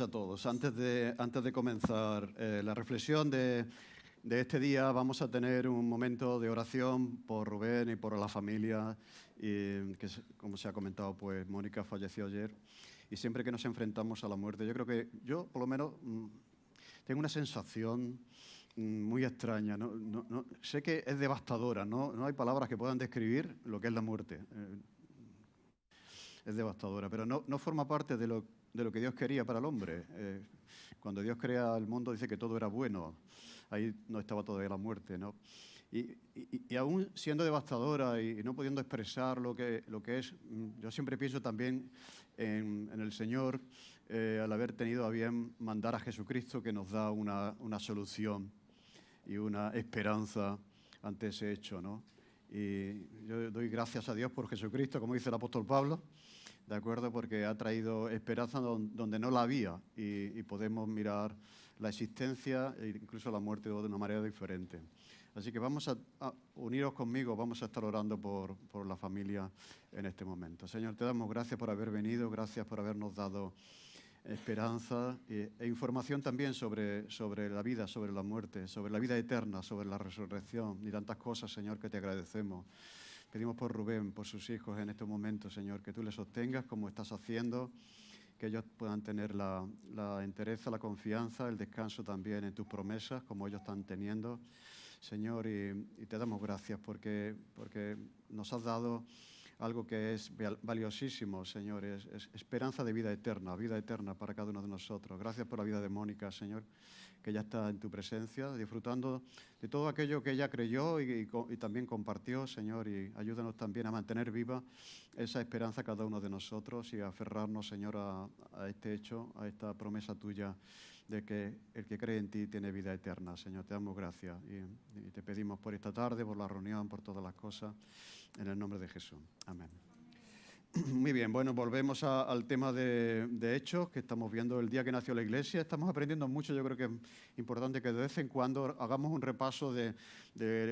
días a todos. Antes de comenzar la reflexión de este día, vamos a tener un momento de oración por Rubén y por la familia, como se ha comentado, pues Mónica falleció ayer. Y siempre que nos enfrentamos a la muerte, yo creo que yo, por lo menos, tengo una sensación muy extraña. Sé que es devastadora, no hay palabras que puedan describir lo que es la muerte. Es devastadora, pero no forma parte de lo que Dios quería para el hombre. Cuando Dios crea el mundo dice que todo era bueno. Ahí no estaba todavía la muerte, ¿no? Y aún siendo devastadora y no pudiendo expresar lo que es, yo siempre pienso también en el Señor, al haber tenido a bien mandar a Jesucristo, que nos da una solución y una esperanza ante ese hecho, ¿no? Y yo doy gracias a Dios por Jesucristo, como dice el apóstol Pablo, ¿de acuerdo? Porque ha traído esperanza donde no la había y podemos mirar la existencia e incluso la muerte de una manera diferente. Así que vamos a uniros conmigo, vamos a estar orando por la familia en este momento. Señor, te damos gracias por haber venido, gracias por habernos dado esperanza e información también sobre la vida, sobre la muerte, sobre la vida eterna, sobre la resurrección y tantas cosas, Señor, que te agradecemos. Pedimos por Rubén, por sus hijos en este momento, Señor, que tú les sostengas como estás haciendo, que ellos puedan tener la entereza, la confianza, el descanso también en tus promesas, como ellos están teniendo, Señor, y te damos gracias porque nos has dado algo que es valiosísimo, Señor, es esperanza de vida eterna para cada uno de nosotros. Gracias por la vida de Mónica, Señor, que ya está en tu presencia, disfrutando de todo aquello que ella creyó y también compartió, Señor, y ayúdanos también a mantener viva esa esperanza cada uno de nosotros y a aferrarnos, Señor, a este hecho, a esta promesa tuya de que el que cree en ti tiene vida eterna. Señor, te damos gracias y te pedimos por esta tarde, por la reunión, por todas las cosas, en el nombre de Jesús. Amén. Muy bien, bueno, volvemos al tema de Hechos, que estamos viendo el día que nació la Iglesia. Estamos aprendiendo mucho, yo creo que es importante que de vez en cuando hagamos un repaso de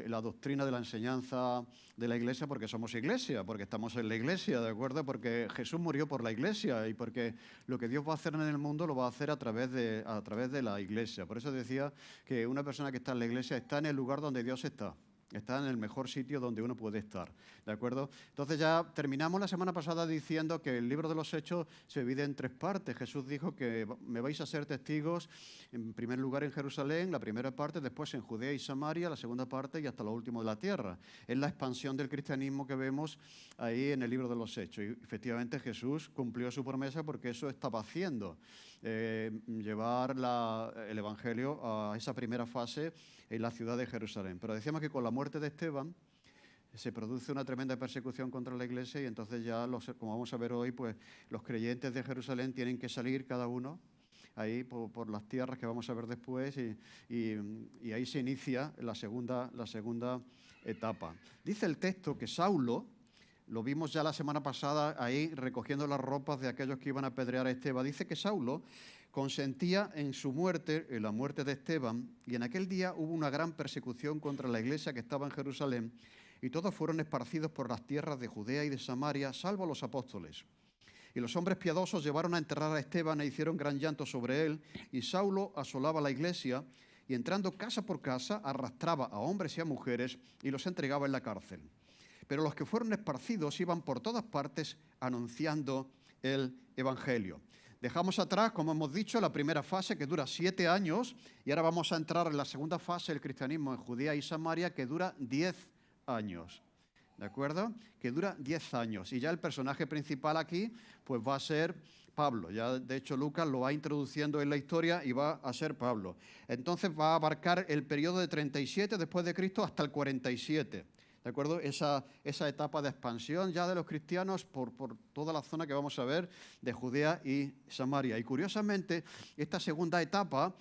la doctrina, de la enseñanza de la Iglesia, porque somos Iglesia, porque estamos en la Iglesia, ¿de acuerdo? Porque Jesús murió por la Iglesia y porque lo que Dios va a hacer en el mundo lo va a hacer a través de la Iglesia. Por eso decía que una persona que está en la Iglesia está en el lugar donde Dios está. Está en el mejor sitio donde uno puede estar, ¿de acuerdo? Entonces ya terminamos la semana pasada diciendo que el libro de los Hechos se divide en tres partes. Jesús dijo que me vais a ser testigos, en primer lugar en Jerusalén, la primera parte, después en Judea y Samaria, la segunda parte y hasta lo último de la tierra. Es la expansión del cristianismo que vemos ahí en el libro de los Hechos. Y efectivamente Jesús cumplió su promesa porque eso estaba haciendo. Llevar el Evangelio a esa primera fase en la ciudad de Jerusalén. Pero decíamos que con la muerte de Esteban se produce una tremenda persecución contra la Iglesia y entonces ya, como vamos a ver hoy, pues los creyentes de Jerusalén tienen que salir cada uno ahí por las tierras que vamos a ver después y ahí se inicia la segunda etapa. Dice el texto que Saulo, lo vimos ya la semana pasada ahí recogiendo las ropas de aquellos que iban a apedrear a Esteban, dice que Saulo consentía en su muerte, en la muerte de Esteban, y en aquel día hubo una gran persecución contra la iglesia que estaba en Jerusalén, y todos fueron esparcidos por las tierras de Judea y de Samaria, salvo los apóstoles. Y los hombres piadosos llevaron a enterrar a Esteban e hicieron gran llanto sobre él, y Saulo asolaba la iglesia, y entrando casa por casa, arrastraba a hombres y a mujeres, y los entregaba en la cárcel. Pero los que fueron esparcidos iban por todas partes anunciando el Evangelio. Dejamos atrás, como hemos dicho, la primera fase que dura 7 años y ahora vamos a entrar en la segunda fase del cristianismo en Judea y Samaria que dura 10 años. ¿De acuerdo? Que dura 10 años. Y ya el personaje principal aquí pues va a ser Pablo. Ya de hecho Lucas lo va introduciendo en la historia y va a ser Pablo. Entonces va a abarcar el periodo de 37 después de Cristo hasta el 47. ¿De acuerdo? Esa etapa de expansión ya de los cristianos por toda la zona que vamos a ver de Judea y Samaria. Y curiosamente, esta segunda etapa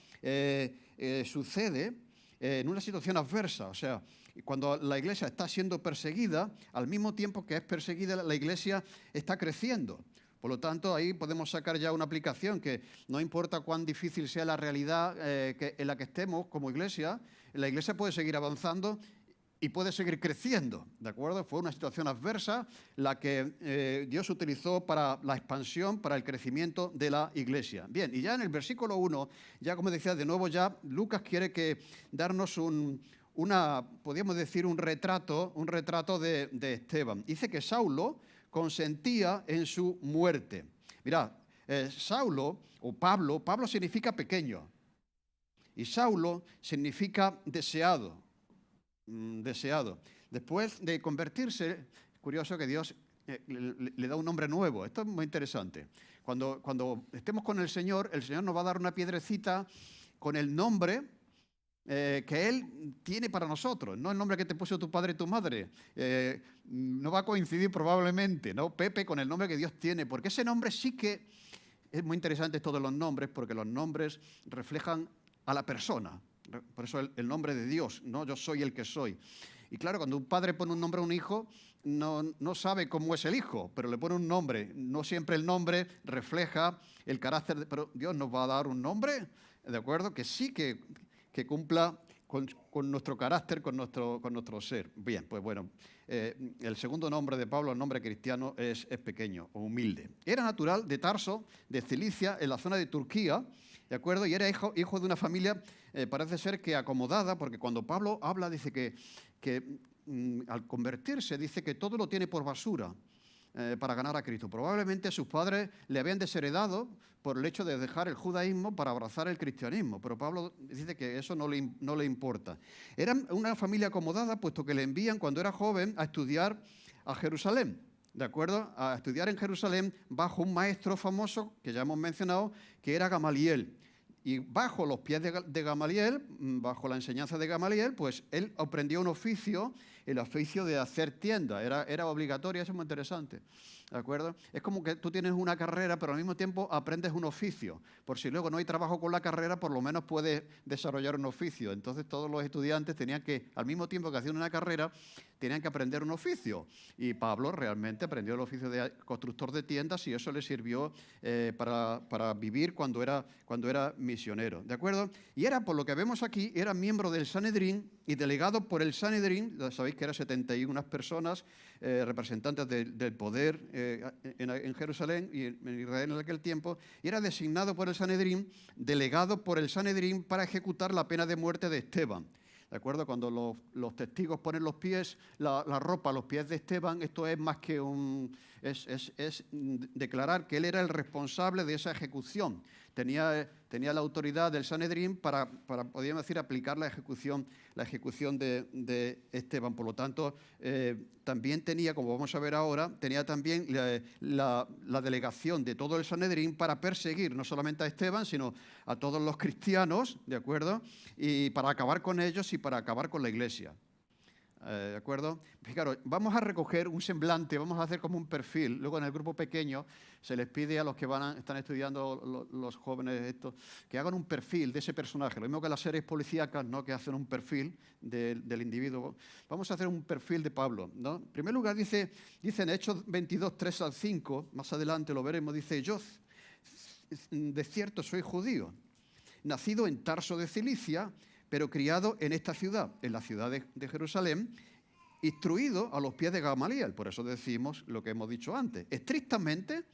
sucede en una situación adversa. O sea, cuando la iglesia está siendo perseguida, al mismo tiempo que es perseguida, la iglesia está creciendo. Por lo tanto, ahí podemos sacar ya una aplicación que no importa cuán difícil sea la realidad en la que estemos como iglesia, la iglesia puede seguir avanzando y puede seguir creciendo, ¿de acuerdo? Fue una situación adversa la que Dios utilizó para la expansión, para el crecimiento de la iglesia. Bien, y ya en el versículo 1, ya como decía, de nuevo ya Lucas quiere darnos podríamos decir, un retrato de Esteban. Dice que Saulo consentía en su muerte. Mirad, Saulo o Pablo significa pequeño y Saulo significa deseado. Después de convertirse, es curioso que Dios le da un nombre nuevo. Esto es muy interesante. Cuando estemos con el Señor nos va a dar una piedrecita con el nombre que Él tiene para nosotros, no el nombre que te puso tu padre y tu madre. No va a coincidir probablemente, ¿no? Pepe con el nombre que Dios tiene, porque ese nombre sí que es muy interesante, todos los nombres, porque los nombres reflejan a la persona. Por eso el nombre de Dios, ¿no? Yo soy el que soy. Y claro, cuando un padre pone un nombre a un hijo, no sabe cómo es el hijo, pero le pone un nombre. No siempre el nombre refleja el carácter, pero Dios nos va a dar un nombre, ¿de acuerdo? Que sí que cumpla con nuestro carácter, con nuestro ser. Bien, pues bueno, el segundo nombre de Pablo, el nombre cristiano, es pequeño o humilde. Era natural de Tarso, de Cilicia, en la zona de Turquía, ¿de acuerdo? Y era hijo de una familia, parece ser que acomodada, porque cuando Pablo habla, dice que al convertirse, dice que todo lo tiene por basura para ganar a Cristo. Probablemente sus padres le habían desheredado por el hecho de dejar el judaísmo para abrazar el cristianismo, pero Pablo dice que eso no le importa. Era una familia acomodada, puesto que le envían cuando era joven a estudiar a Jerusalén. ¿De acuerdo? A estudiar en Jerusalén bajo un maestro famoso, que ya hemos mencionado, que era Gamaliel. Y bajo los pies de Gamaliel, bajo la enseñanza de Gamaliel, pues él aprendió un oficio, el oficio de hacer tienda. Era obligatorio, eso es muy interesante. ¿De acuerdo? Es como que tú tienes una carrera, pero al mismo tiempo aprendes un oficio. Por si luego no hay trabajo con la carrera, por lo menos puedes desarrollar un oficio. Entonces todos los estudiantes tenían que, al mismo tiempo que hacían una carrera, tenían que aprender un oficio. Y Pablo realmente aprendió el oficio de constructor de tiendas y eso le sirvió para vivir cuando era misionero. ¿De acuerdo? Y era, por lo que vemos aquí, era miembro del Sanedrín y delegado por el Sanedrín. Sabéis que eran 71 personas, representantes del poder en Jerusalén y en Israel en aquel tiempo, y era designado por el Sanedrín, delegado por el Sanedrín para ejecutar la pena de muerte de Esteban. ¿De acuerdo? Cuando los testigos ponen los pies, la ropa a los pies de Esteban, esto es más que es declarar que él era el responsable de esa ejecución. Tenía la autoridad del Sanedrín para podríamos decir, aplicar la ejecución de Esteban. Por lo tanto, también tenía, como vamos a ver ahora, tenía también la delegación de todo el Sanedrín para perseguir no solamente a Esteban, sino a todos los cristianos, ¿de acuerdo? Y para acabar con ellos y para acabar con la iglesia. ¿De acuerdo? Fijaros, vamos a recoger un semblante, vamos a hacer como un perfil. Luego en el grupo pequeño se les pide a los que están estudiando, los jóvenes estos, que hagan un perfil de ese personaje. Lo mismo que las series policíacas, ¿no? Que hacen un perfil del individuo. Vamos a hacer un perfil de Pablo, ¿no? En primer lugar dice en Hechos 22, 3 al 5, más adelante lo veremos, dice: yo de cierto soy judío, nacido en Tarso de Cilicia, pero criado en esta ciudad, en la ciudad de Jerusalén, instruido a los pies de Gamaliel. Por eso decimos lo que hemos dicho antes. Estrictamente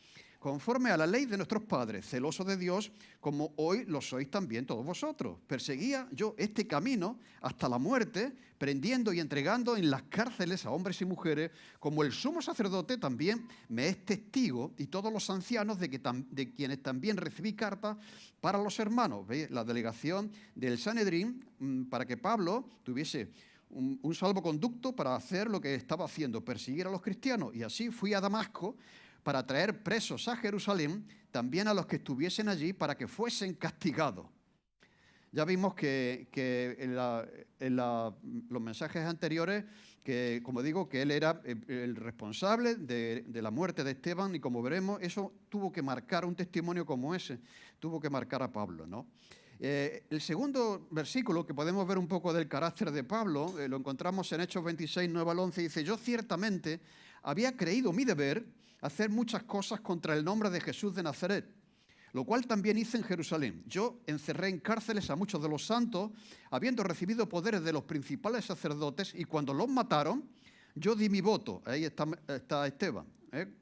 conforme a la ley de nuestros padres, celoso de Dios, como hoy lo sois también todos vosotros. Perseguía yo este camino hasta la muerte, prendiendo y entregando en las cárceles a hombres y mujeres, como el sumo sacerdote también me es testigo, y todos los ancianos de quienes también recibí carta para los hermanos. ¿Veis? La delegación del Sanedrín para que Pablo tuviese un salvoconducto para hacer lo que estaba haciendo, perseguir a los cristianos. Y así fui a Damasco para traer presos a Jerusalén, también a los que estuviesen allí, para que fuesen castigados. Ya vimos que en los mensajes anteriores, que como digo, que él era el responsable de la muerte de Esteban, y como veremos, eso tuvo que marcar un testimonio como ese, tuvo que marcar a Pablo, ¿no? El segundo versículo, que podemos ver un poco del carácter de Pablo, lo encontramos en Hechos 26, 9 al 11, dice: yo ciertamente había creído mi deber hacer muchas cosas contra el nombre de Jesús de Nazaret, lo cual también hice en Jerusalén. Yo encerré en cárceles a muchos de los santos, habiendo recibido poderes de los principales sacerdotes, y cuando los mataron, yo di mi voto. Ahí está Esteban.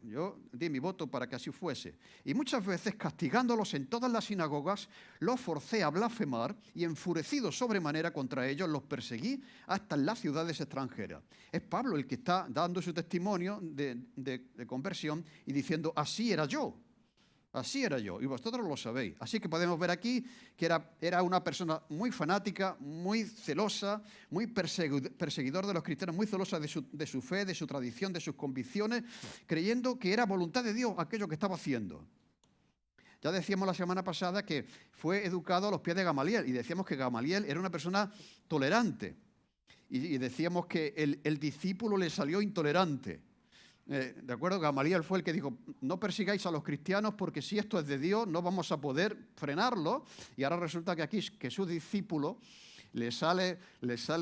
Yo di mi voto para que así fuese. Y muchas veces, castigándolos en todas las sinagogas, los forcé a blasfemar y, enfurecido sobremanera contra ellos, los perseguí hasta en las ciudades extranjeras. Es Pablo el que está dando su testimonio de conversión y diciendo, así era yo. Así era yo, y vosotros lo sabéis. Así que podemos ver aquí que era una persona muy fanática, muy celosa, muy perseguidor de los cristianos, muy celosa de su fe, de su tradición, de sus convicciones, creyendo que era voluntad de Dios aquello que estaba haciendo. Ya decíamos la semana pasada que fue educado a los pies de Gamaliel, y decíamos que Gamaliel era una persona tolerante, y decíamos que el discípulo le salió intolerante. ¿De acuerdo? Gamaliel fue el que dijo, no persigáis a los cristianos porque si esto es de Dios no vamos a poder frenarlo. Y ahora resulta que aquí que su discípulo le sale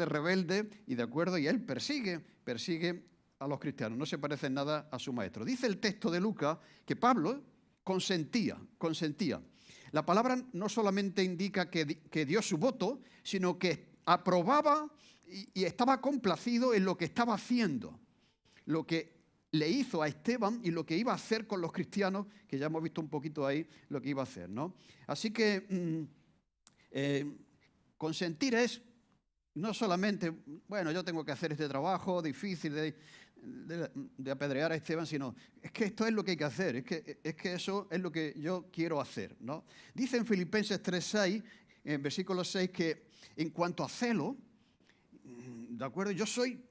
rebelde y de acuerdo, y él persigue a los cristianos. No se parece en nada a su maestro. Dice el texto de Lucas que Pablo consentía. La palabra no solamente indica que dio su voto, sino que aprobaba y estaba complacido en lo que estaba haciendo, lo que le hizo a Esteban y lo que iba a hacer con los cristianos, que ya hemos visto un poquito ahí lo que iba a hacer, ¿no? Así que consentir es no solamente, bueno, yo tengo que hacer este trabajo difícil de apedrear a Esteban, sino es que esto es lo que hay que hacer, es que eso es lo que yo quiero hacer, ¿no? Dice en Filipenses 3:6, en versículo 6, que en cuanto a celo, ¿de acuerdo?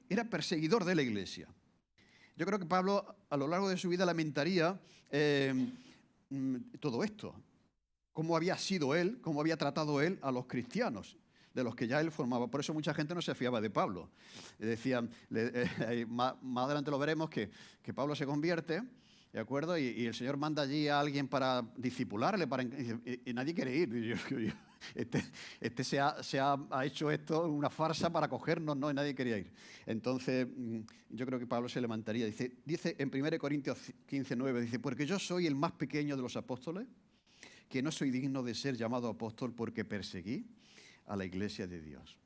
Era perseguidor de la iglesia. Yo creo que Pablo a lo largo de su vida lamentaría todo esto, cómo había sido él, cómo había tratado él a los cristianos, de los que ya él formaba. Por eso mucha gente no se fiaba de Pablo. Decían, más adelante lo veremos, que Pablo se convierte, ¿de acuerdo? Y el Señor manda allí a alguien para discipularle, y nadie quiere ir. Este se ha hecho esto una farsa para cogernos, ¿no? Y nadie quería ir. Entonces, yo creo que Pablo se levantaría. Dice en 1 Corintios 15:9, dice, porque yo soy el más pequeño de los apóstoles, que no soy digno de ser llamado apóstol porque perseguí a la iglesia de Dios.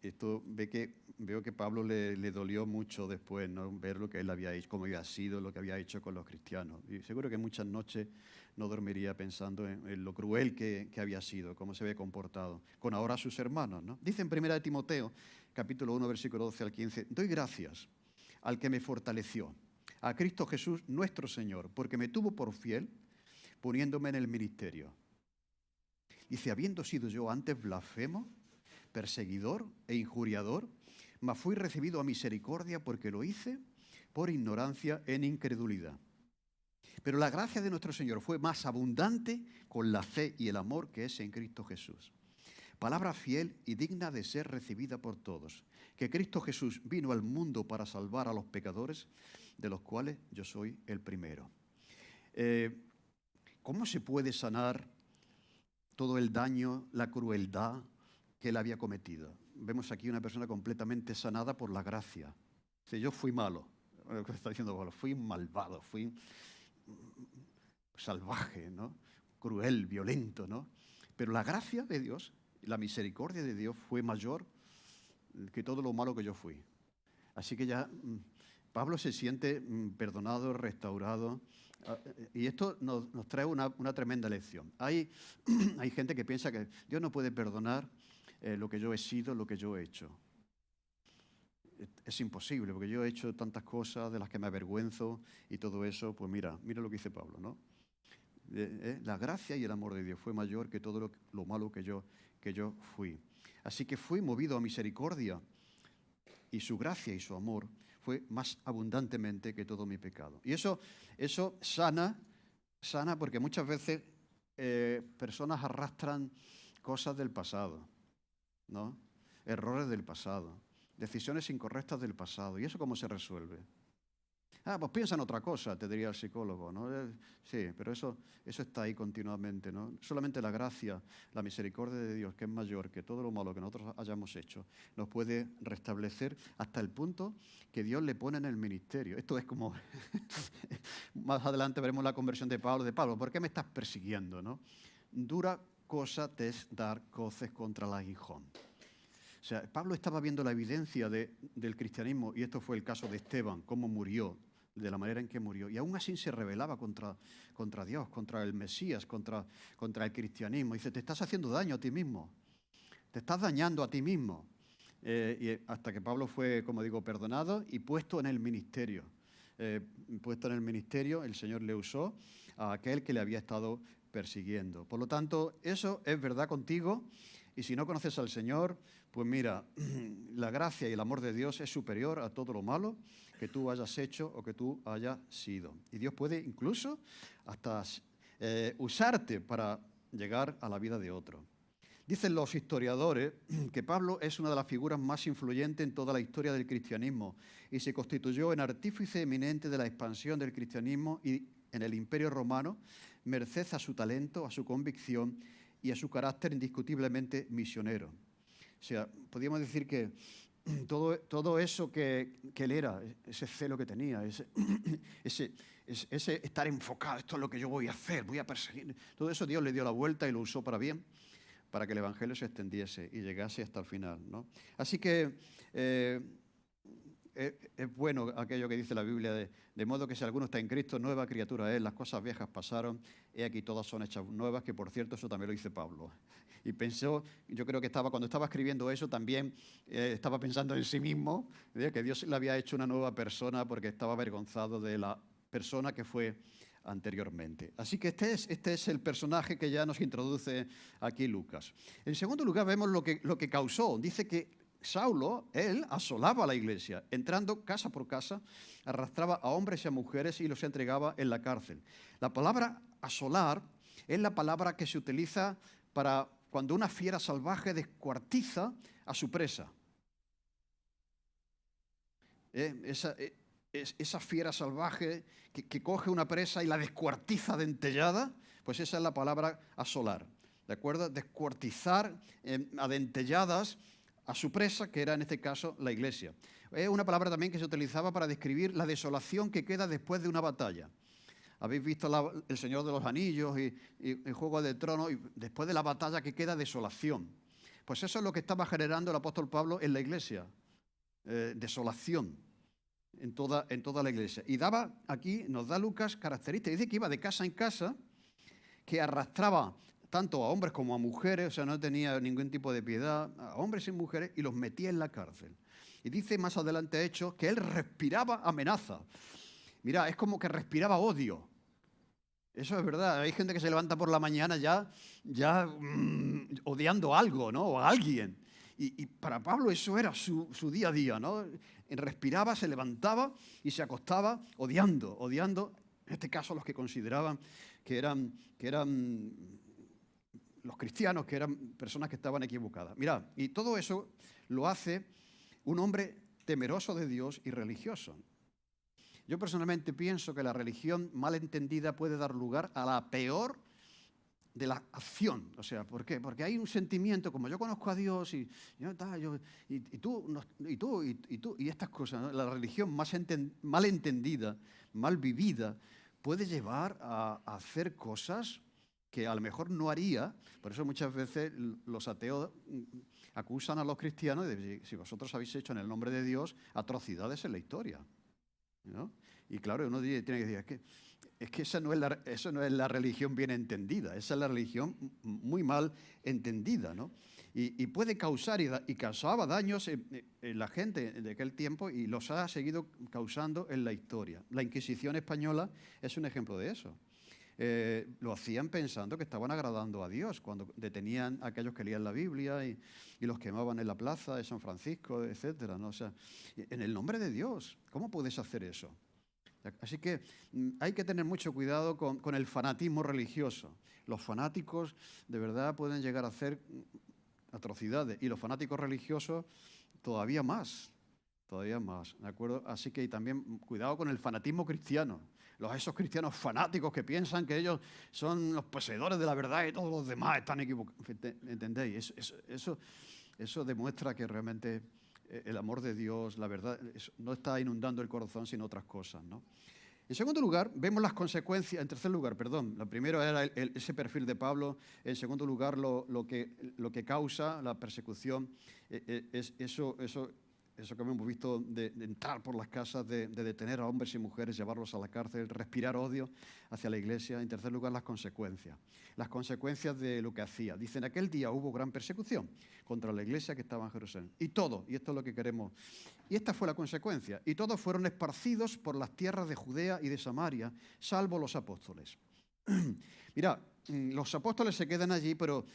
Esto veo que Pablo le dolió mucho después, ¿no? Ver lo que él había hecho, cómo había sido, lo que había hecho con los cristianos. Y seguro que muchas noches no dormiría pensando en lo cruel que había sido, cómo se había comportado con ahora sus hermanos, ¿no? Dice en 1 Timoteo, capítulo 1, versículo 12 al 15, doy gracias al que me fortaleció, a Cristo Jesús nuestro Señor, porque me tuvo por fiel poniéndome en el ministerio. Dice, habiendo sido yo antes blasfemo, perseguidor e injuriador, mas fui recibido a misericordia porque lo hice por ignorancia en incredulidad. Pero la gracia de nuestro Señor fue más abundante con la fe y el amor que es en Cristo Jesús. Palabra fiel y digna de ser recibida por todos, que Cristo Jesús vino al mundo para salvar a los pecadores, de los cuales yo soy el primero. ¿Cómo se puede sanar todo el daño, la crueldad que él había cometido? Vemos aquí una persona completamente sanada por la gracia. Dice, yo fui malo, está diciendo Pablo, fui malvado, fui salvaje, ¿no? Cruel, violento, ¿no? Pero la gracia de Dios, la misericordia de Dios fue mayor que todo lo malo que yo fui. Así que ya Pablo se siente perdonado, restaurado. Y esto nos trae una tremenda lección. Hay gente que piensa que Dios no puede perdonar lo que yo he sido, lo que yo he hecho. Es imposible, porque yo he hecho tantas cosas de las que me avergüenzo y todo eso. Pues mira lo que dice Pablo, ¿no? La gracia y el amor de Dios fue mayor que todo lo malo que yo fui. Así que fui movido a misericordia, y su gracia y su amor fue más abundantemente que todo mi pecado. Y eso sana porque muchas veces personas arrastran cosas del pasado, ¿no? Errores del pasado, decisiones incorrectas del pasado. ¿Y eso cómo se resuelve? Pues piensa en otra cosa, te diría el psicólogo, ¿no? Sí, pero eso está ahí continuamente, ¿no? Solamente la gracia, la misericordia de Dios, que es mayor que todo lo malo que nosotros hayamos hecho, nos puede restablecer hasta el punto que Dios le pone en el ministerio. Esto es como, más adelante veremos la conversión de Pablo, ¿por qué me estás persiguiendo, no? Dura cosa te es dar coces contra el aguijón. O sea, Pablo estaba viendo la evidencia del cristianismo, y esto fue el caso de Esteban, cómo murió, de la manera en que murió, y aún así se rebelaba contra Dios, contra el Mesías, contra el cristianismo. Dice, te estás haciendo daño a ti mismo, te estás dañando a ti mismo. Y hasta que Pablo fue, como digo, perdonado y puesto en el ministerio. Puesto en el ministerio, el Señor le usó a aquel que le había estado persiguiendo. Por lo tanto, eso es verdad contigo, y si no conoces al Señor, pues mira, la gracia y el amor de Dios es superior a todo lo malo que tú hayas hecho o que tú hayas sido. Y Dios puede incluso hasta usarte para llegar a la vida de otro. Dicen los historiadores que Pablo es una de las figuras más influyentes en toda la historia del cristianismo y se constituyó en artífice eminente de la expansión del cristianismo y en el Imperio Romano, merced a su talento, a su convicción y a su carácter indiscutiblemente misionero. O sea, podríamos decir que todo eso que él era, ese celo que tenía, ese estar enfocado, esto es lo que yo voy a hacer, voy a perseguir, todo eso Dios le dio la vuelta y lo usó para bien, para que el Evangelio se extendiese y llegase hasta el final, ¿no? Así que es bueno aquello que dice la Biblia, de modo que si alguno está en Cristo, nueva criatura es, las cosas viejas pasaron, he aquí todas son hechas nuevas, que por cierto eso también lo dice Pablo. Y pensó, yo creo que cuando estaba escribiendo eso también estaba pensando en sí mismo, que Dios le había hecho una nueva persona porque estaba avergonzado de la persona que fue anteriormente. Así que este es el personaje que ya nos introduce aquí Lucas. En segundo lugar vemos lo que causó. Dice que Saulo, él asolaba a la iglesia, entrando casa por casa, arrastraba a hombres y a mujeres y los entregaba en la cárcel. La palabra asolar es la palabra que se utiliza para cuando una fiera salvaje descuartiza a su presa. Esa fiera salvaje que coge una presa y la descuartiza dentellada, pues esa es la palabra asolar, ¿de acuerdo? Descuartizar a dentelladas a su presa, que era en este caso la iglesia. Es una palabra también que se utilizaba para describir la desolación que queda después de una batalla. Habéis visto El Señor de los Anillos y Juego de Tronos, y después de la batalla que queda desolación. Pues eso es lo que estaba generando el apóstol Pablo en la iglesia, desolación en toda la iglesia. Y nos da Lucas características, dice que iba de casa en casa, que arrastraba tanto a hombres como a mujeres, o sea, no tenía ningún tipo de piedad, a hombres y mujeres, y los metía en la cárcel. Y dice más adelante Hechos que él respiraba amenaza. Mira, es como que respiraba odio. Eso es verdad. Hay gente que se levanta por la mañana ya odiando algo, ¿no? O a alguien. Y para Pablo eso era su día a día, ¿no? Respiraba, se levantaba y se acostaba odiando. En este caso, los que consideraban que eran los cristianos, que eran personas que estaban equivocadas. Mirad, y todo eso lo hace un hombre temeroso de Dios y religioso. Yo personalmente pienso que la religión mal entendida puede dar lugar a la peor de la acción. O sea, ¿por qué? Porque hay un sentimiento, como yo conozco a Dios y tú, y estas cosas, ¿no? La religión mal entendida, mal vivida, puede llevar a hacer cosas que a lo mejor no haría. Por eso muchas veces los ateos acusan a los cristianos de si vosotros habéis hecho en el nombre de Dios atrocidades en la historia, ¿no? Y claro, uno tiene que decir, es que esa no es la religión bien entendida, esa es la religión muy mal entendida, ¿no? Y puede causar y causaba daños en la gente de aquel tiempo y los ha seguido causando en la historia. La Inquisición española es un ejemplo de eso. Lo hacían pensando que estaban agradando a Dios cuando detenían a aquellos que leían la Biblia y los quemaban en la plaza de San Francisco, etcétera, ¿no? O sea, en el nombre de Dios, ¿cómo puedes hacer eso? Así que hay que tener mucho cuidado con el fanatismo religioso. Los fanáticos de verdad pueden llegar a hacer atrocidades y los fanáticos religiosos todavía más. todavía más, ¿de acuerdo? Así que también cuidado con el fanatismo cristiano. Esos cristianos fanáticos que piensan que ellos son los poseedores de la verdad y todos los demás están equivocados. ¿Entendéis? Eso demuestra que realmente el amor de Dios, la verdad, no está inundando el corazón, sino otras cosas, ¿no? En segundo lugar, vemos las consecuencias. En tercer lugar, perdón. Lo primero era ese perfil de Pablo. En segundo lugar, lo que causa la persecución es eso que hemos visto de entrar por las casas, de detener a hombres y mujeres, llevarlos a la cárcel, respirar odio hacia la iglesia. En tercer lugar, las consecuencias. Las consecuencias de lo que hacía. Dicen, aquel día hubo gran persecución contra la iglesia que estaba en Jerusalén. Y esto es lo que queremos. Y esta fue la consecuencia. Y todos fueron esparcidos por las tierras de Judea y de Samaria, salvo los apóstoles. Mira, los apóstoles se quedan allí, pero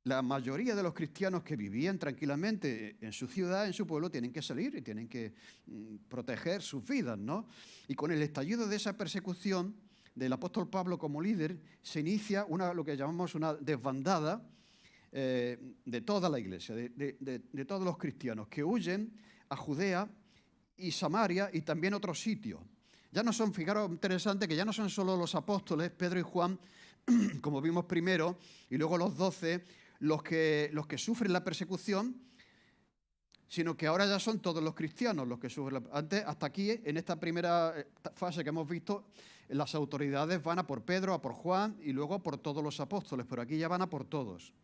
la mayoría de los cristianos que vivían tranquilamente en su ciudad, en su pueblo, tienen que salir y tienen que proteger sus vidas, ¿no? Y con el estallido de esa persecución del apóstol Pablo como líder, se inicia lo que llamamos una desbandada de toda la iglesia, de todos los cristianos que huyen a Judea y Samaria y también otros sitios. Ya no son, fijaros, interesante que ya no son solo los apóstoles, Pedro y Juan, como vimos primero, y luego los 12, los que sufren la persecución, sino que ahora ya son todos los cristianos los que sufren. Antes, hasta aquí, en esta primera fase que hemos visto, las autoridades van a por Pedro, a por Juan y luego a por todos los apóstoles, pero aquí ya van a por todos.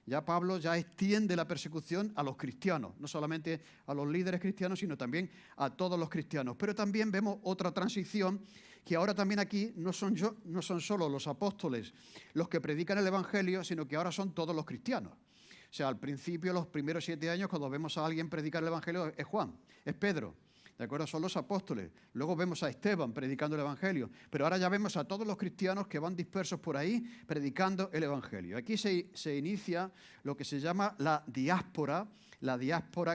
Ya Pablo ya extiende la persecución a los cristianos, no solamente a los líderes cristianos, sino también a todos los cristianos. Pero también vemos otra transición, que ahora también aquí no son solo los apóstoles los que predican el Evangelio, sino que ahora son todos los cristianos. O sea, al principio, los primeros 7 años, cuando vemos a alguien predicar el Evangelio, es Juan, es Pedro. ¿De acuerdo? Son los apóstoles. Luego vemos a Esteban predicando el Evangelio. Pero ahora ya vemos a todos los cristianos que van dispersos por ahí predicando el Evangelio. Aquí se inicia lo que se llama la diáspora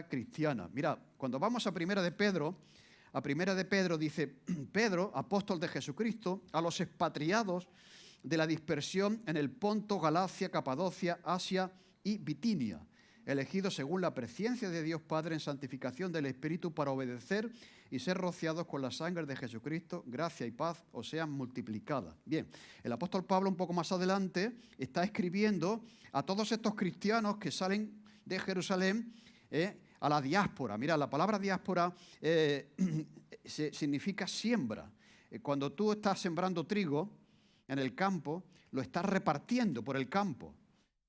cristiana. Mira, cuando vamos a Primera de Pedro dice, Pedro, apóstol de Jesucristo, a los expatriados de la dispersión en el Ponto, Galacia, Capadocia, Asia y Bitinia, elegidos según la presciencia de Dios Padre en santificación del Espíritu para obedecer y ser rociados con la sangre de Jesucristo, gracia y paz os sean multiplicadas. Bien, el apóstol Pablo un poco más adelante está escribiendo a todos estos cristianos que salen de Jerusalén a la diáspora. Mira, la palabra diáspora significa siembra. Cuando tú estás sembrando trigo en el campo, lo estás repartiendo por el campo.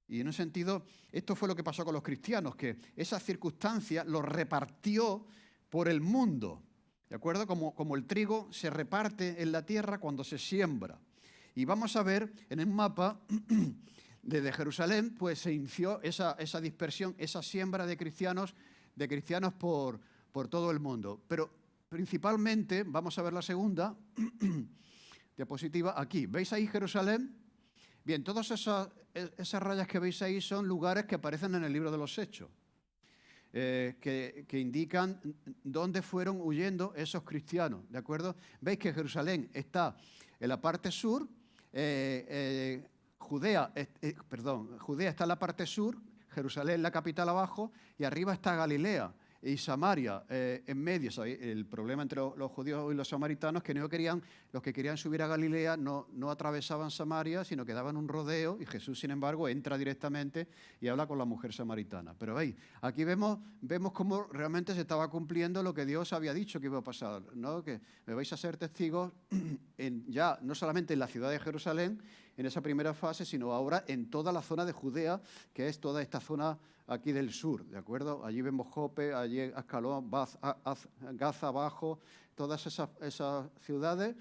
Y en un sentido, esto fue lo que pasó con los cristianos, que esa circunstancia los repartió por el mundo, ¿de acuerdo? Como el trigo se reparte en la tierra cuando se siembra. Y vamos a ver en el mapa, desde Jerusalén, pues se inició esa dispersión, esa siembra de cristianos por todo el mundo. Pero principalmente, vamos a ver la segunda diapositiva, aquí. ¿Veis ahí Jerusalén? Bien, todas esas rayas que veis ahí son lugares que aparecen en el libro de los Hechos, que indican dónde fueron huyendo esos cristianos, ¿de acuerdo? Veis que Jerusalén está en la parte sur, Judea está en la parte sur, Jerusalén la capital abajo, y arriba está Galilea y Samaria en medio. ¿Sabéis? El problema entre los judíos y los samaritanos, que los que querían subir a Galilea no atravesaban Samaria, sino que daban un rodeo, y Jesús, sin embargo, entra directamente y habla con la mujer samaritana. Pero veis, aquí vemos cómo realmente se estaba cumpliendo lo que Dios había dicho que iba a pasar, ¿no? Que me vais a ser testigos ya no solamente en la ciudad de Jerusalén, en esa primera fase, sino ahora en toda la zona de Judea, que es toda esta zona aquí del sur, ¿de acuerdo? Allí vemos Jope, allí Ascalón, Gaza abajo, todas esas ciudades,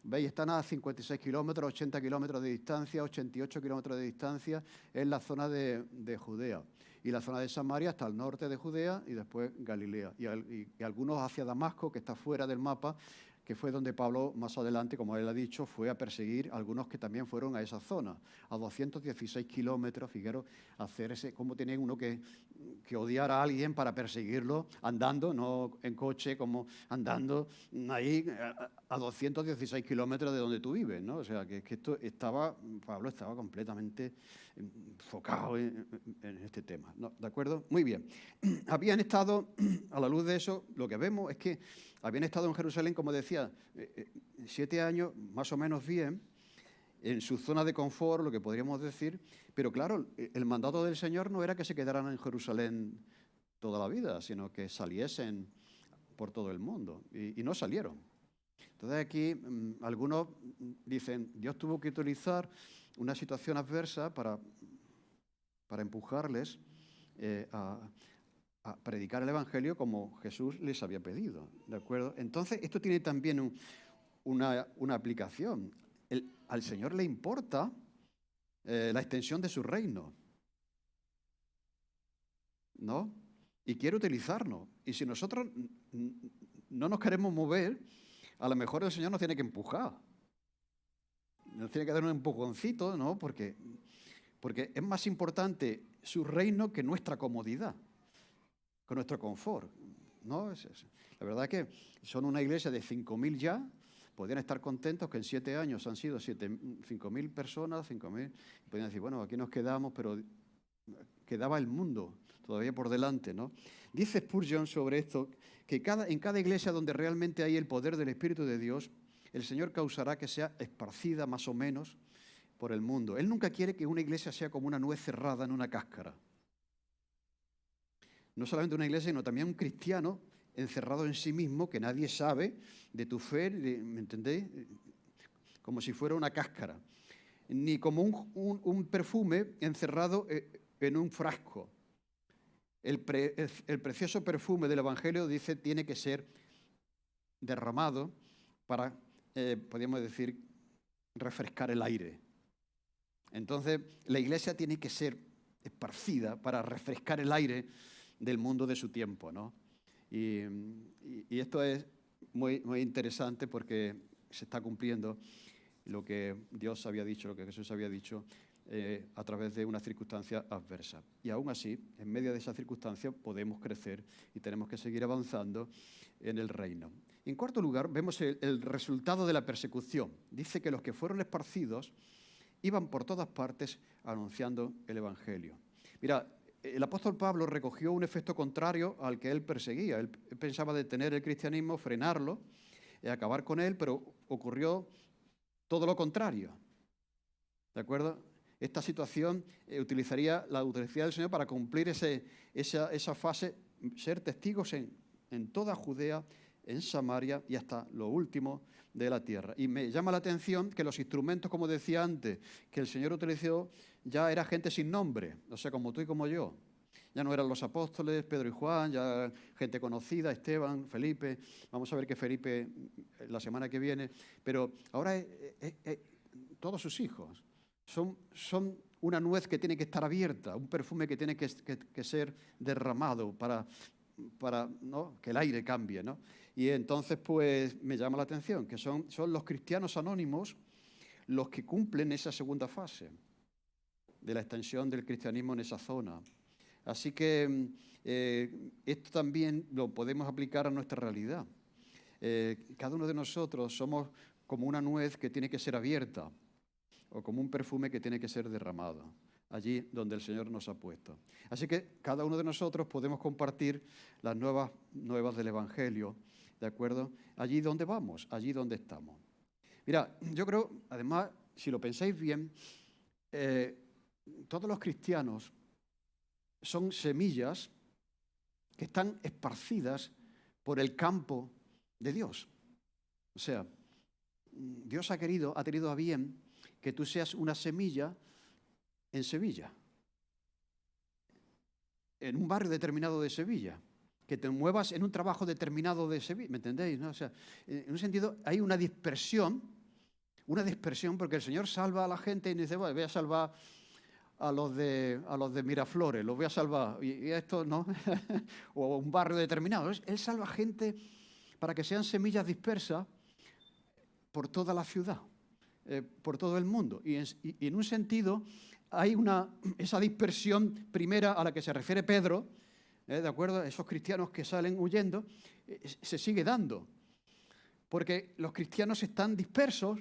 veis, están a 56 kilómetros, 80 kilómetros de distancia, 88 kilómetros de distancia, en la zona de Judea. Y la zona de Samaria está al norte de Judea y después Galilea. Y algunos hacia Damasco, que está fuera del mapa, que fue donde Pablo más adelante, como él ha dicho, fue a perseguir a algunos que también fueron a esa zona, a 216 kilómetros, fijaros, cómo tiene uno que odiar a alguien para perseguirlo andando, no en coche, como andando ahí a 216 kilómetros de donde tú vives, ¿no? O sea, que Pablo estaba completamente enfocado en este tema, ¿no? ¿De acuerdo? Muy bien. Habían estado, a la luz de eso, lo que vemos es que habían estado en Jerusalén, como decía, 7 años, más o menos bien, en su zona de confort, lo que podríamos decir, pero claro, el mandato del Señor no era que se quedaran en Jerusalén toda la vida, sino que saliesen por todo el mundo, y no salieron. Entonces aquí algunos dicen, Dios tuvo que utilizar una situación adversa para empujarles a predicar el Evangelio como Jesús les había pedido, ¿de acuerdo? Entonces esto tiene también una aplicación. Al Señor le importa la extensión de su reino, ¿no? Y quiere utilizarnos. Y si nosotros no nos queremos mover, a lo mejor el Señor nos tiene que empujar. Nos tiene que dar un empujoncito, ¿no? Porque es más importante su reino que nuestra comodidad, que nuestro confort, ¿no? La verdad es que son una iglesia de 5.000 ya. Podrían estar contentos que en 7 años han sido 5.000 personas, 5.000. Podrían decir, bueno, aquí nos quedamos, pero quedaba el mundo todavía por delante, ¿no? Dice Spurgeon sobre esto, que en cada iglesia donde realmente hay el poder del Espíritu de Dios, el Señor causará que sea esparcida más o menos por el mundo. Él nunca quiere que una iglesia sea como una nuez cerrada en una cáscara. No solamente una iglesia, sino también un cristiano encerrado en sí mismo, que nadie sabe de tu fe, ¿me entendéis? Como si fuera una cáscara. Ni como un perfume encerrado en un frasco. El precioso perfume del Evangelio, dice, tiene que ser derramado para, podríamos decir, refrescar el aire. Entonces, la iglesia tiene que ser esparcida para refrescar el aire del mundo de su tiempo, ¿no? Y esto es muy, muy interesante porque se está cumpliendo lo que Dios había dicho, lo que Jesús había dicho a través de una circunstancia adversa. Y aún así, en medio de esa circunstancia, podemos crecer y tenemos que seguir avanzando en el reino. En cuarto lugar, vemos el resultado de la persecución. Dice que los que fueron esparcidos iban por todas partes anunciando el Evangelio. Mira, el apóstol Pablo recogió un efecto contrario al que él perseguía. Él pensaba detener el cristianismo, frenarlo, acabar con él, pero ocurrió todo lo contrario. ¿De acuerdo? Esta situación utilizaría la autoridad del Señor para cumplir esa fase, ser testigos en toda Judea, en Samaria y hasta lo último de la tierra. Y me llama la atención que los instrumentos, como decía antes, que el Señor utilizó, ya era gente sin nombre, o sea, como tú y como yo. Ya no eran los apóstoles, Pedro y Juan, ya gente conocida, Esteban, Felipe. Vamos a ver que Felipe la semana que viene. Pero ahora todos sus hijos son una nuez que tiene que estar abierta, un perfume que tiene que ser derramado para ¿no? que el aire cambie, ¿no? Y entonces, pues, me llama la atención que son los cristianos anónimos los que cumplen esa segunda fase de la extensión del cristianismo en esa zona. Así que esto también lo podemos aplicar a nuestra realidad. Cada uno de nosotros somos como una nuez que tiene que ser abierta o como un perfume que tiene que ser derramado allí donde el Señor nos ha puesto. Así que cada uno de nosotros podemos compartir las nuevas del Evangelio, ¿de acuerdo? Allí donde vamos, allí donde estamos. Mira, yo creo, además, si lo pensáis bien, todos los cristianos son semillas que están esparcidas por el campo de Dios. O sea, Dios ha tenido a bien que tú seas una semilla en Sevilla, en un barrio determinado de Sevilla, que te muevas en un trabajo determinado de Sevilla, ¿me entendéis? ¿No? O sea, en un sentido hay una dispersión porque el Señor salva a la gente y dice, bueno, voy a salvar a los de Miraflores, los voy a salvar, y esto no, o un barrio determinado. Él salva gente para que sean semillas dispersas por toda la ciudad, por todo el mundo. Y en un sentido hay esa dispersión primera a la que se refiere Pedro, ¿de acuerdo? Esos cristianos que salen huyendo, se sigue dando. porque los cristianos están dispersos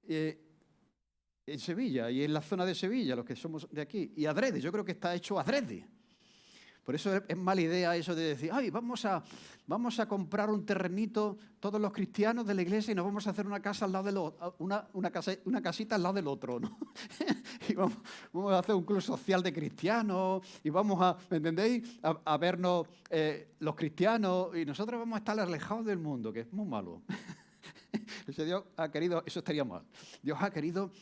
en Sevilla y en la zona de Sevilla, los que somos de aquí, y adrede, yo creo que está hecho adrede. Por eso es mala idea eso de decir, ay, vamos a comprar un terrenito todos los cristianos de la iglesia y nos vamos a hacer una casa al lado del otro, una casita al lado del otro, ¿no? Y vamos a hacer un club social de cristianos y vamos a, ¿me entendéis? A vernos los cristianos y nosotros vamos a estar alejados del mundo, que es muy malo. Dios ha querido, eso estaría mal. Dios ha querido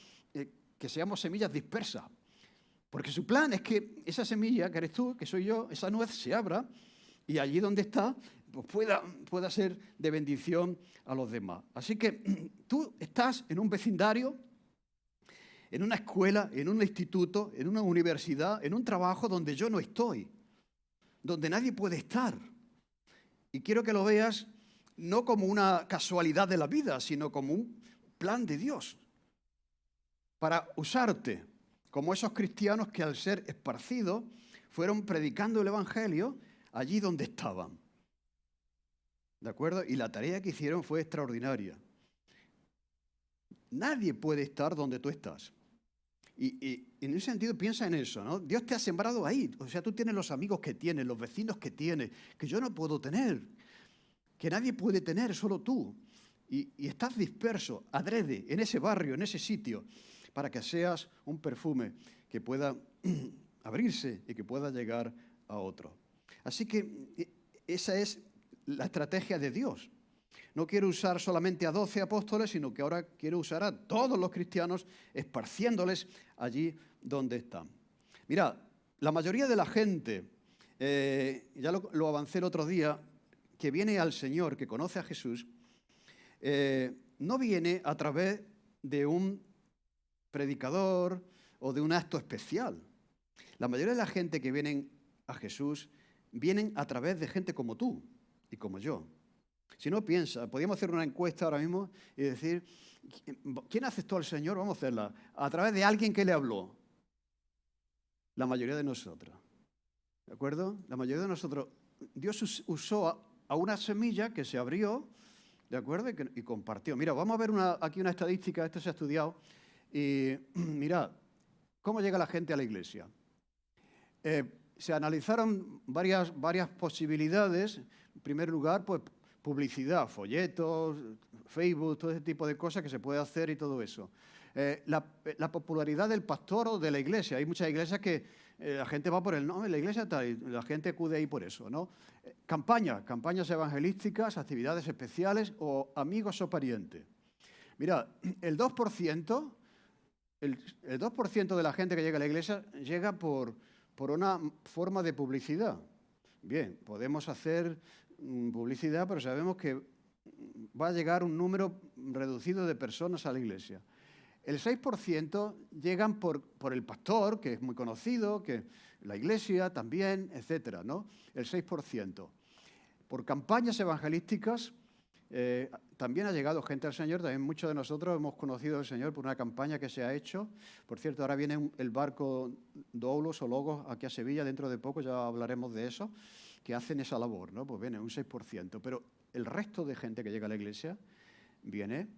que seamos semillas dispersas. Porque su plan es que esa semilla, que eres tú, que soy yo, esa nuez se abra y allí donde está pues pueda ser de bendición a los demás. Así que tú estás en un vecindario, en una escuela, en un instituto, en una universidad, en un trabajo donde yo no estoy, donde nadie puede estar. Y quiero que lo veas no como una casualidad de la vida, sino como un plan de Dios para usarte. Como esos cristianos que al ser esparcidos fueron predicando el Evangelio allí donde estaban. ¿De acuerdo? Y la tarea que hicieron fue extraordinaria. Nadie puede estar donde tú estás. Y en ese sentido piensa en eso, ¿no? Dios te ha sembrado ahí. O sea, tú tienes los amigos que tienes, los vecinos que tienes, que yo no puedo tener, que nadie puede tener, solo tú. Y estás disperso, adrede, en ese barrio, en ese sitio, para que seas un perfume que pueda abrirse y que pueda llegar a otro. Así que esa es la estrategia de Dios. No quiero usar solamente a 12 apóstoles, sino que ahora quiero usar a todos los cristianos, esparciéndoles allí donde están. Mira, la mayoría de la gente, ya lo avancé el otro día, que viene al Señor, que conoce a Jesús, no viene a través de un predicador o de un acto especial. La mayoría de la gente que vienen a Jesús vienen a través de gente como tú y como yo. Si no piensa, podríamos hacer una encuesta ahora mismo y decir, ¿quién aceptó al Señor? Vamos a hacerla. A través de alguien que le habló. La mayoría de nosotros. ¿De acuerdo? La mayoría de nosotros. Dios usó a una semilla que se abrió, ¿de acuerdo? Y compartió. Mira, vamos a ver aquí una estadística, esto se ha estudiado. Y mirad, ¿cómo llega la gente a la iglesia? Se analizaron varias posibilidades. En primer lugar, pues publicidad, folletos, Facebook, todo ese tipo de cosas que se puede hacer y todo eso. La popularidad del pastor o de la iglesia. Hay muchas iglesias que la gente va por el nombre, la iglesia tal, y la gente acude ahí por eso, ¿no? Campañas evangelísticas, actividades especiales o amigos o parientes. Mira, el 2%... El 2% de la gente que llega a la iglesia llega por una forma de publicidad. Bien, podemos hacer publicidad, pero sabemos que va a llegar un número reducido de personas a la iglesia. El 6% llegan por el pastor, que es muy conocido, que la iglesia también, etcétera, ¿no? El 6%. Por campañas evangelísticas, también ha llegado gente al Señor, también muchos de nosotros hemos conocido al Señor por una campaña que se ha hecho. Por cierto, ahora viene el barco Doulos o Logos aquí a Sevilla, dentro de poco ya hablaremos de eso, que hacen esa labor, ¿no? Pues viene un 6%, pero el resto de gente que llega a la iglesia viene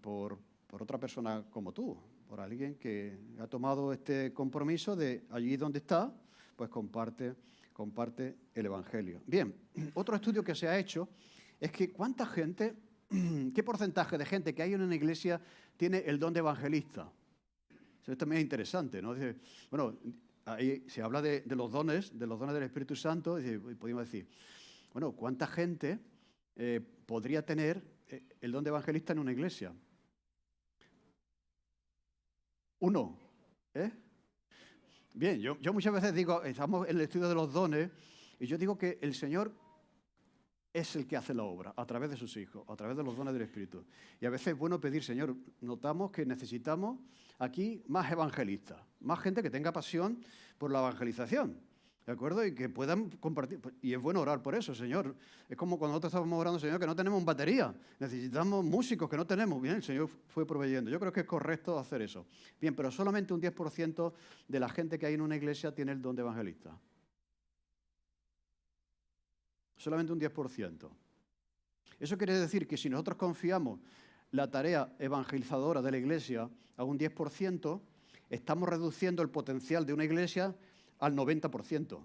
por otra persona como tú, por alguien que ha tomado este compromiso de allí donde está, pues comparte el Evangelio. Bien, otro estudio que se ha hecho es que cuánta gente, qué porcentaje de gente que hay en una iglesia tiene el don de evangelista. Eso también es interesante, ¿no? Dice, bueno, ahí se habla de los dones del Espíritu Santo, y podríamos decir, bueno, ¿cuánta gente podría tener el don de evangelista en una iglesia? Uno, ¿eh? Bien, yo muchas veces digo, estamos en el estudio de los dones, y yo digo que el Señor es el que hace la obra, a través de sus hijos, a través de los dones del Espíritu. Y a veces es bueno pedir, Señor, notamos que necesitamos aquí más evangelistas, más gente que tenga pasión por la evangelización, ¿de acuerdo? Y que puedan compartir. Y es bueno orar por eso, Señor. Es como cuando nosotros estábamos orando, Señor, que no tenemos batería, necesitamos músicos que no tenemos. Bien, el Señor fue proveyendo. Yo creo que es correcto hacer eso. Bien, pero solamente un 10% de la gente que hay en una iglesia tiene el don de evangelista. 10%. Solamente un 10%. Eso quiere decir que si nosotros confiamos la tarea evangelizadora de la Iglesia a un 10%, estamos reduciendo el potencial de una Iglesia al 90%.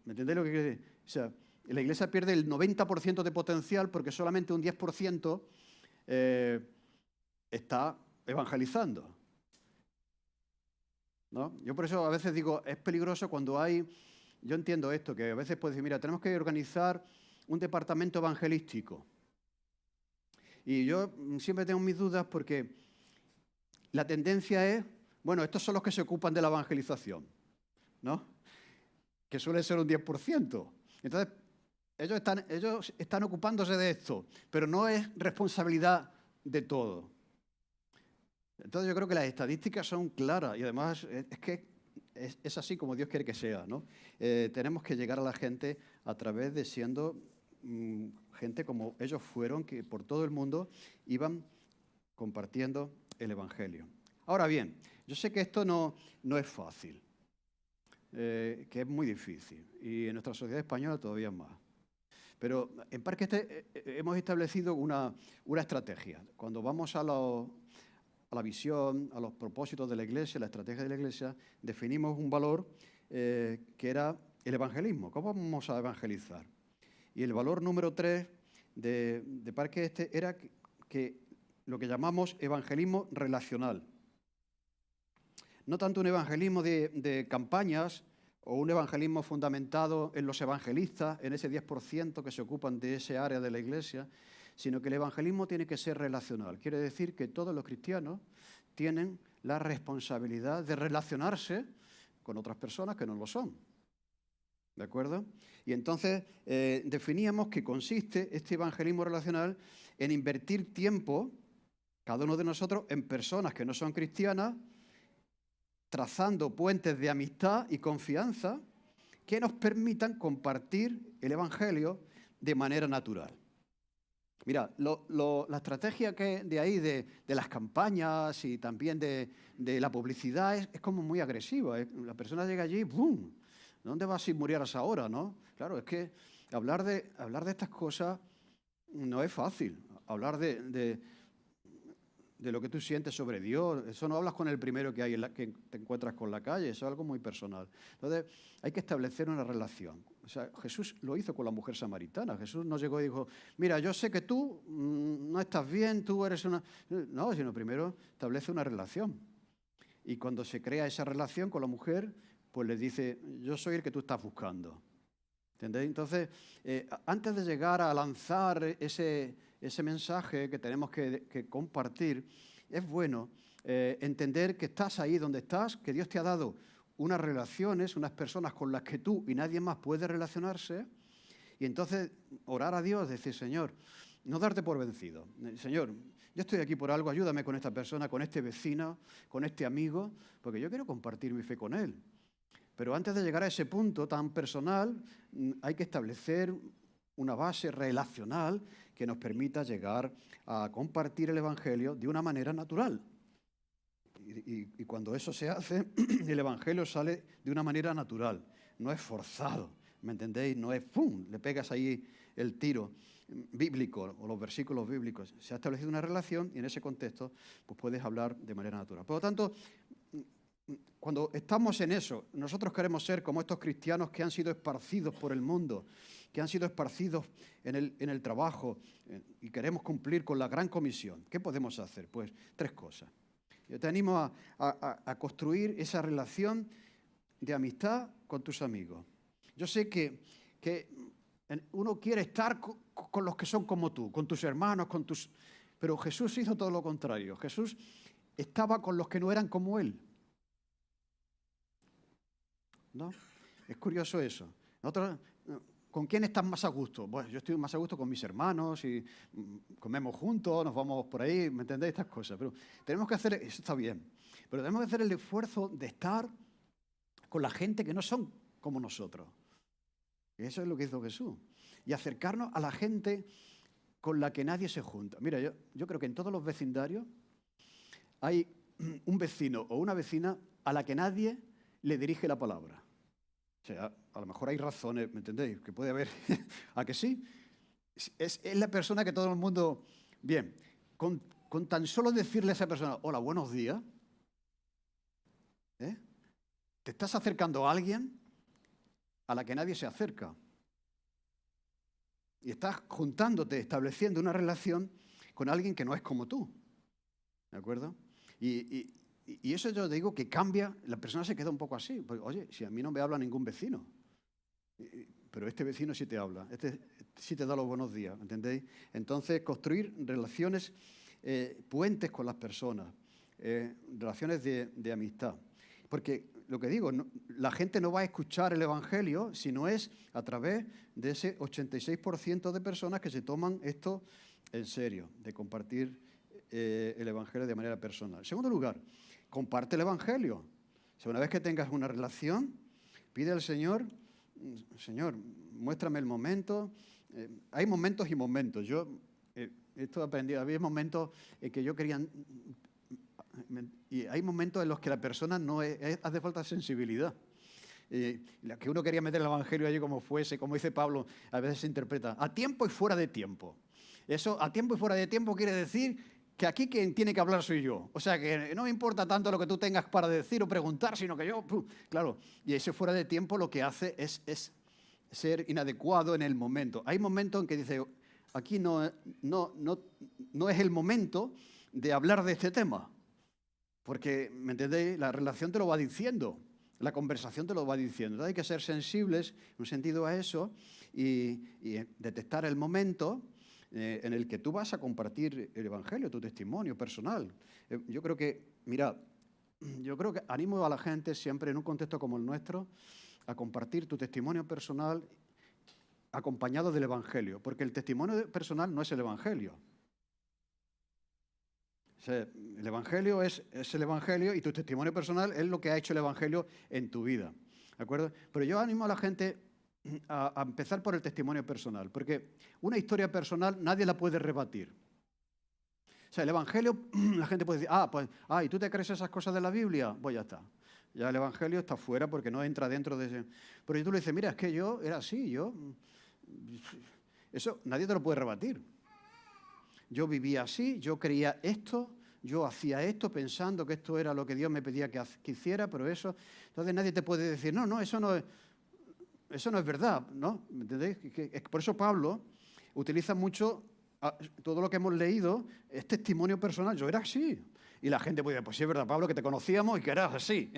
¿Me entendéis lo que quiere decir? O sea, la Iglesia pierde el 90% de potencial porque solamente un 10% está evangelizando, ¿no? Yo por eso a veces digo, es peligroso cuando hay... Yo entiendo esto, que a veces puedes decir, mira, tenemos que organizar un departamento evangelístico. Y yo siempre tengo mis dudas porque la tendencia es, bueno, estos son los que se ocupan de la evangelización, ¿no? Que suele ser un 10%. Entonces, ellos están ocupándose de esto, pero no es responsabilidad de todo. Entonces yo creo que las estadísticas son claras y además es que es así como Dios quiere que sea, ¿no? Tenemos que llegar a la gente a través de siendo gente como ellos fueron, que por todo el mundo iban compartiendo el Evangelio. Ahora bien, yo sé que esto no es fácil, que es muy difícil y en nuestra sociedad española todavía más. Pero en Parque Este hemos establecido una estrategia. Cuando vamos a la visión, a los propósitos de la Iglesia, la estrategia de la Iglesia, definimos un valor que era el evangelismo. ¿Cómo vamos a evangelizar? Y el valor número 3 de Parque Este era que lo que llamamos evangelismo relacional. No tanto un evangelismo de campañas o un evangelismo fundamentado en los evangelistas, en ese 10% que se ocupan de ese área de la Iglesia, sino que el evangelismo tiene que ser relacional. Quiere decir que todos los cristianos tienen la responsabilidad de relacionarse con otras personas que no lo son. ¿De acuerdo? Y entonces definíamos que consiste este evangelismo relacional en invertir tiempo, cada uno de nosotros, en personas que no son cristianas, trazando puentes de amistad y confianza que nos permitan compartir el evangelio de manera natural. Mira, la estrategia que de ahí, de las campañas y también de la publicidad es como muy agresiva. La persona llega allí, ¡bum! ¿Dónde vas a morir a esa hora, no? Claro, es que hablar de estas cosas no es fácil. Hablar de lo que tú sientes sobre Dios, eso no hablas con el primero que hay que te encuentras con la calle, eso es algo muy personal. Entonces, hay que establecer una relación. O sea, Jesús lo hizo con la mujer samaritana. Jesús no llegó y dijo, mira, yo sé que tú no estás bien, tú eres una... No, sino primero establece una relación. Y cuando se crea esa relación con la mujer, pues le dice, yo soy el que tú estás buscando. ¿Entendéis? Entonces, antes de llegar a lanzar ese mensaje que tenemos que compartir, es bueno entender que estás ahí donde estás, que Dios te ha dado unas relaciones, unas personas con las que tú y nadie más puede relacionarse, y entonces orar a Dios, decir, Señor, no darte por vencido. Señor, yo estoy aquí por algo, ayúdame con esta persona, con este vecino, con este amigo, porque yo quiero compartir mi fe con él. Pero antes de llegar a ese punto tan personal, hay que establecer una base relacional que nos permita llegar a compartir el Evangelio de una manera natural. Y cuando eso se hace, el Evangelio sale de una manera natural, no es forzado, ¿me entendéis? No es ¡pum!, le pegas ahí el tiro bíblico o los versículos bíblicos. Se ha establecido una relación y en ese contexto pues puedes hablar de manera natural. Por lo tanto, cuando estamos en eso, nosotros queremos ser como estos cristianos que han sido esparcidos por el mundo, que han sido esparcidos en el trabajo y queremos cumplir con la gran comisión. ¿Qué podemos hacer? Pues 3 cosas. Yo te animo a construir esa relación de amistad con tus amigos. Yo sé que uno quiere estar con los que son como tú, con tus hermanos, pero Jesús hizo todo lo contrario. Jesús estaba con los que no eran como él. ¿No? Es curioso eso. Nosotros, ¿con quién estás más a gusto? Bueno, yo estoy más a gusto con mis hermanos y comemos juntos, nos vamos por ahí, ¿me entendéis? Estas cosas. Pero tenemos que hacer, eso está bien, pero tenemos que hacer el esfuerzo de estar con la gente que no son como nosotros. Y eso es lo que hizo Jesús. Y acercarnos a la gente con la que nadie se junta. Mira, yo creo que en todos los vecindarios hay un vecino o una vecina a la que nadie le dirige la palabra. O sea, a lo mejor hay razones, ¿me entendéis? Que puede haber, ¿a que sí? Es la persona que todo el mundo... Bien, con tan solo decirle a esa persona, hola, buenos días, ¿eh? Te estás acercando a alguien a la que nadie se acerca. Y estás juntándote, estableciendo una relación con alguien que no es como tú. ¿De acuerdo? Y eso yo digo que cambia, la persona se queda un poco así. Porque, oye, si a mí no me habla ningún vecino, pero este vecino sí te habla, este sí te da los buenos días, ¿entendéis? Entonces, construir relaciones, puentes con las personas, relaciones de amistad. Porque lo que digo, la gente no va a escuchar el Evangelio si no es a través de ese 86% de personas que se toman esto en serio, de compartir el Evangelio de manera personal. En segundo lugar, comparte el Evangelio. O sea, una vez que tengas una relación, pide al Señor, Señor, muéstrame el momento. Hay momentos y momentos. Yo esto he aprendido. Había momentos en que yo quería... Y hay momentos en los que la persona no hace falta sensibilidad. La que uno quería meter el Evangelio allí como fuese, como dice Pablo, a veces se interpreta a tiempo y fuera de tiempo. Eso, a tiempo y fuera de tiempo, quiere decir que aquí quien tiene que hablar soy yo. O sea, que no me importa tanto lo que tú tengas para decir o preguntar, sino que yo, claro, y ese fuera de tiempo lo que hace es ser inadecuado en el momento. Hay momentos en que dice, aquí no es el momento de hablar de este tema. Porque, ¿me entendéis? La relación te lo va diciendo, la conversación te lo va diciendo. Entonces hay que ser sensibles, en un sentido, a eso y detectar el momento en el que tú vas a compartir el Evangelio, tu testimonio personal. Yo creo que, mirad, animo a la gente siempre en un contexto como el nuestro a compartir tu testimonio personal acompañado del Evangelio, porque el testimonio personal no es el Evangelio. O sea, el Evangelio es el Evangelio y tu testimonio personal es lo que ha hecho el Evangelio en tu vida. ¿De acuerdo? Pero yo animo a la gente a empezar por el testimonio personal, porque una historia personal nadie la puede rebatir. O sea, el Evangelio, la gente puede decir, ¿y tú te crees esas cosas de la Biblia? Pues ya está. Ya el Evangelio está fuera porque no entra dentro de ese... Pero tú le dices, mira, es que yo era así, Eso nadie te lo puede rebatir. Yo vivía así, yo creía esto, yo hacía esto pensando que esto era lo que Dios me pedía que hiciera, pero eso... Entonces nadie te puede decir, no, eso no es verdad, ¿no? ¿Me entendéis? Por eso Pablo utiliza mucho todo lo que hemos leído, es testimonio personal. Yo era así. Y la gente puede decir, pues sí es verdad, Pablo, que te conocíamos y que eras así.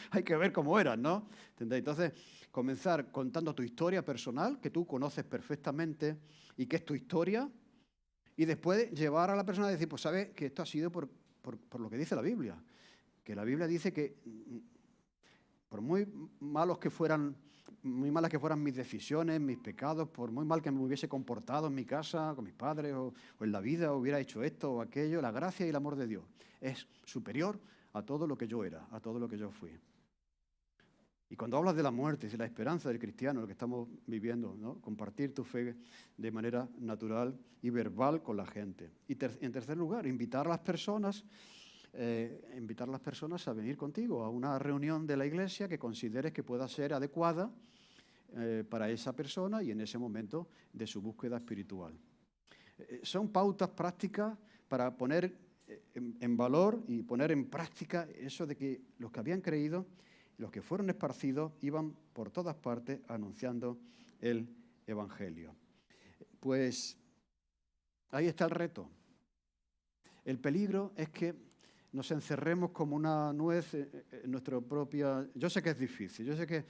Hay que ver cómo eras, ¿no? ¿Entendéis? Entonces, comenzar contando tu historia personal, que tú conoces perfectamente y que es tu historia, y después llevar a la persona a decir, pues sabes que esto ha sido por lo que dice la Biblia. Que la Biblia dice que por muy malas que fueran mis decisiones, mis pecados, por muy mal que me hubiese comportado en mi casa, con mis padres o en la vida, hubiera hecho esto o aquello, la gracia y el amor de Dios es superior a todo lo que yo era, a todo lo que yo fui. Y cuando hablas de la muerte y de la esperanza del cristiano, lo que estamos viviendo, ¿no? Compartir tu fe de manera natural y verbal con la gente. Y en tercer lugar, invitar a las personas a venir contigo a una reunión de la iglesia que consideres que pueda ser adecuada para esa persona y en ese momento de su búsqueda espiritual. Son pautas prácticas para poner en valor y poner en práctica eso de que los que habían creído, los que fueron esparcidos, iban por todas partes anunciando el Evangelio. Pues ahí está el reto. El peligro es que nos encerremos como una nuez en nuestra propia... Yo sé que es difícil, yo sé que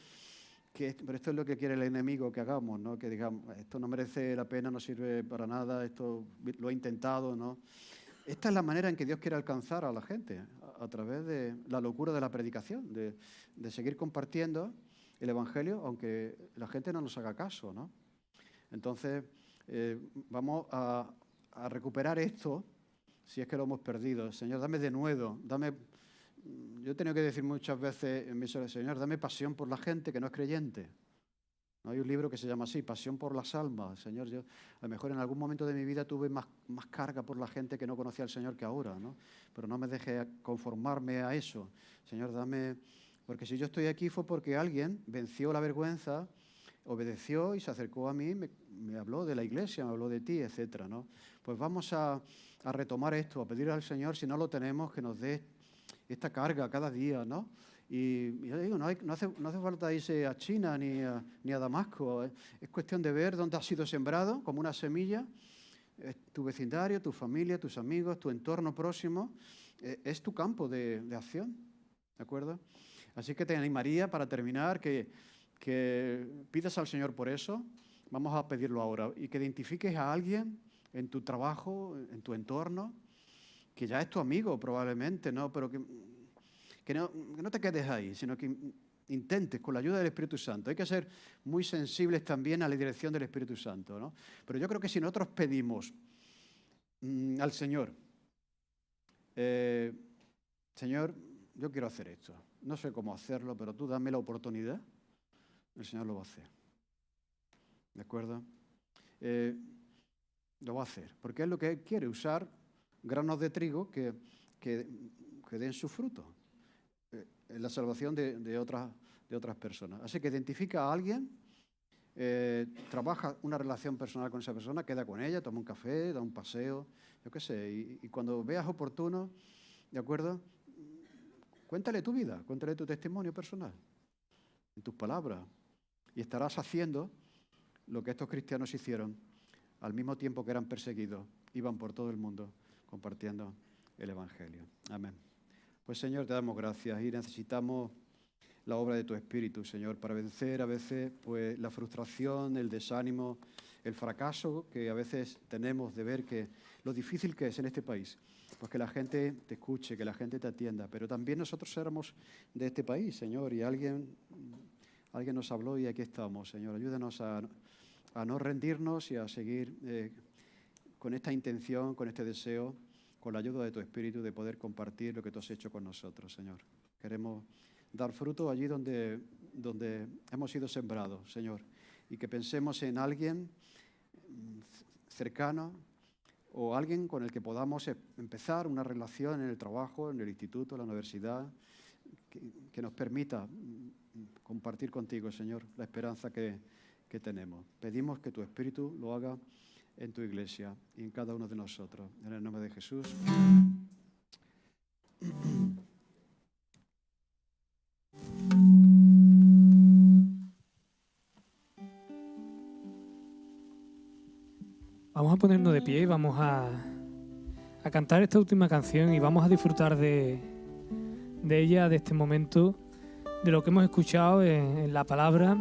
pero esto es lo que quiere el enemigo que hagamos, ¿no? Que digamos, esto no merece la pena, no sirve para nada, esto lo he intentado, ¿no? Esta es la manera en que Dios quiere alcanzar a la gente, a través de la locura de la predicación, de seguir compartiendo el Evangelio, aunque la gente no nos haga caso, ¿no? Entonces, vamos a recuperar esto, si es que lo hemos perdido. Señor, dame de nuevo, yo he tenido que decir muchas veces en mis oraciones, Señor, dame pasión por la gente que no es creyente. ¿No? Hay un libro que se llama así, Pasión por las almas. Señor, yo a lo mejor en algún momento de mi vida tuve más carga por la gente que no conocía al Señor que ahora, ¿no? Pero no me deje conformarme a eso. Señor, porque si yo estoy aquí fue porque alguien venció la vergüenza obedeció y se acercó a mí, me habló de la iglesia, me habló de ti, etcétera, ¿no? Pues vamos a retomar esto, a pedir al Señor, si no lo tenemos, que nos dé esta carga cada día, ¿no? Y ya digo, no hace falta irse a China ni a Damasco. Es cuestión de ver dónde has sido sembrado, como una semilla. Tu vecindario, tu familia, tus amigos, tu entorno próximo, es tu campo de acción, ¿de acuerdo? Así que te animaría, para terminar, que pidas al Señor por eso. Vamos a pedirlo ahora. Y que identifiques a alguien en tu trabajo, en tu entorno, que ya es tu amigo probablemente, ¿no? Pero que no te quedes ahí, sino que intentes con la ayuda del Espíritu Santo. Hay que ser muy sensibles también a la dirección del Espíritu Santo, ¿no? Pero yo creo que si nosotros pedimos al Señor, Señor, yo quiero hacer esto, no sé cómo hacerlo, pero tú dame la oportunidad, el Señor lo va a hacer. ¿De acuerdo? Lo va a hacer, porque es lo que Él quiere, usar granos de trigo que den su fruto en la salvación de otras personas. Así que identifica a alguien, trabaja una relación personal con esa persona, queda con ella, toma un café, da un paseo, yo qué sé, y cuando veas oportuno, ¿de acuerdo? Cuéntale tu vida, cuéntale tu testimonio personal, en tus palabras, y estarás haciendo lo que estos cristianos hicieron al mismo tiempo que eran perseguidos, iban por todo el mundo compartiendo el Evangelio. Amén. Pues Señor, te damos gracias y necesitamos la obra de tu Espíritu, Señor, para vencer a veces pues, la frustración, el desánimo, el fracaso que a veces tenemos de ver que lo difícil que es en este país, pues que la gente te escuche, que la gente te atienda, pero también nosotros éramos de este país, Señor, y alguien nos habló y aquí estamos, Señor. Ayúdanos a no rendirnos y a seguir con esta intención, con este deseo, con la ayuda de tu Espíritu, de poder compartir lo que tú has hecho con nosotros, Señor. Queremos dar fruto allí donde hemos sido sembrados, Señor, y que pensemos en alguien cercano o alguien con el que podamos empezar una relación en el trabajo, en el instituto, en la universidad, que nos permita compartir contigo, Señor, la esperanza que tenemos. Pedimos que tu Espíritu lo haga en tu iglesia y en cada uno de nosotros. En el nombre de Jesús. Vamos a ponernos de pie y vamos a cantar esta última canción y vamos a disfrutar de ella, de este momento, de lo que hemos escuchado en la palabra.